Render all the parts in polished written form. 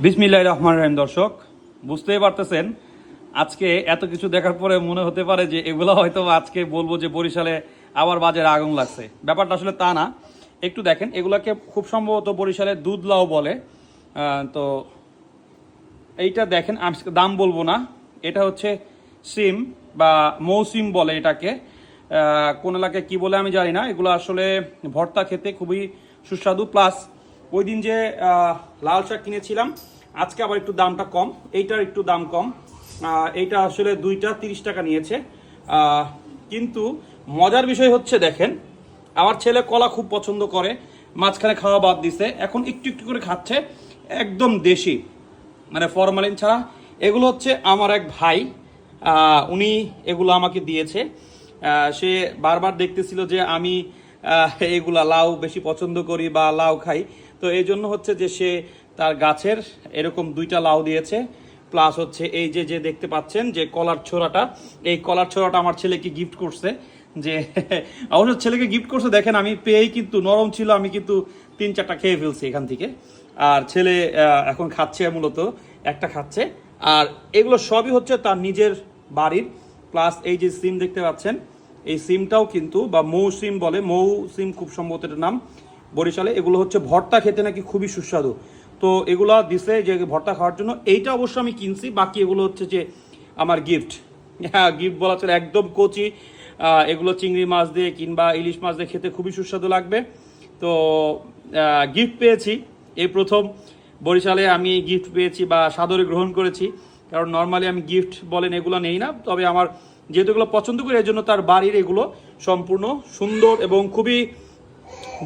বিসমিল্লাহির রহমানির রহিম। দর্শক বুঝতেই পারতেছেন, আজকে এত কিছু দেখার পরে মনে হতে পারে যে এগুলো হয়তো আজকে বলবো যে বরিশালে আবার বাজারে আগুন লাগছে। ব্যাপারটা আসলে তা না। একটু দেখেন, এগুলাকে খুব সম্ভবত বরিশালে দুধ লাউ বলে। তো এইটা দেখেন, আমি দাম বলবো না। এটা হচ্ছে সিম বা মৌসিম বলে এটাকে। কোন এলাকায় কি বলে আমি জানি না। এগুলো আসলে ভর্তা খেতে খুবই সুস্বাদু। প্লাস ওই দিন যে লাল শাক কিনেছিলাম, আজকে আবার একটু দামটা কম। এইটার একটু দাম কম। এইটা আসলে দুইটা 30 টাকা নিয়েছে। কিন্তু মজার বিষয় হচ্ছে দেখেন, আমার ছেলে কলা খুব পছন্দ করে, মাঝখানে খাওয়া বাদ দিছে, এখন একটু একটু করে খাচ্ছে। একদম দেশি, মানে ফরমালিন ছাড়া। এগুলো হচ্ছে আমার এক ভাই, উনি এগুলো আমাকে দিয়েছে। সে বারবার দেখতেছিল যে আমি এগুলা লাউ বেশি পছন্দ করি বা লাউ খাই। তো এই জন্য হচ্ছে যে সে তার গাছের এরকম দুইটা লাউ দিয়েছে। প্লাস হচ্ছে এই যে যে দেখতে পাচ্ছেন যে কলার ছোড়াটা, এই কলার ছোড়াটা আমার ছেলেকে গিফট করছে। যে অবশ্য ছেলেকে গিফট করছে, দেখেন আমি পেয়েই কিন্তু নরম ছিল, আমি কিন্তু 3-4টা খেয়ে ফেলছি এখান থেকে। আর ছেলে এখন খাচ্ছে, মূলত একটা খাচ্ছে। আর এগুলো সবই হচ্ছে তার নিজের বাড়ির। প্লাস এই যে সিম দেখতে পাচ্ছেন, এই সিমটাও কিন্তু, বা মৌ সিম বলে, মৌ সিম খুব সম্ভবত এটার নাম বরিশালে। এগুলো হচ্ছে ভর্তা খেতে নাকি খুবই সুস্বাদু। তো এগুলা দিছে যে ভর্তা খাওয়ার জন্য। এইটা অবশ্য আমি কিনছি, বাকি এগুলো হচ্ছে যে আমার গিফট। হ্যাঁ, গিফট বলা চলে, একদম কচি। এগুলো চিংড়ি মাছ দিয়ে কিংবা ইলিশ মাছ দিয়ে খেতে খুবই সুস্বাদু লাগবে। তো গিফট পেয়েছি, এই প্রথম বরিশালে আমি গিফট পেয়েছি বা সাদরে গ্রহণ করেছি। কারণ নর্মালি আমি গিফট বলেন এগুলো নেই না, তবে আমার যেহেতু এগুলো পছন্দ করি, এই জন্য তার বাড়ির এগুলো সম্পূর্ণ সুন্দর এবং খুবই,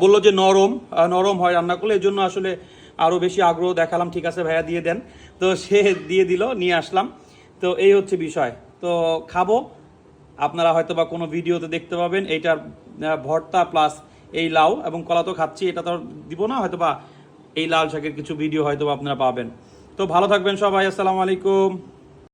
বললো যে নরম নরম হয় রান্না করলে। এই জন্য আসলে আরও বেশি আগ্রহ দেখালাম। ঠিক আছে ভাইয়া, দিয়ে দেন। তো সে দিয়ে দিল, নিয়ে আসলাম। তো এই হচ্ছে বিষয়। তো খাবো, আপনারা হয়তো বা কোনো ভিডিওতে দেখতে পাবেন এইটার ভর্তা প্লাস এই লাউ এবং কলা তো খাচ্ছি, এটা তো দিব না হয়তো বা। এই লাল শাকের কিছু ভিডিও হয়তো আপনারা পাবেন। তো ভালো থাকবেন সবাই, আসসালামু আলাইকুম।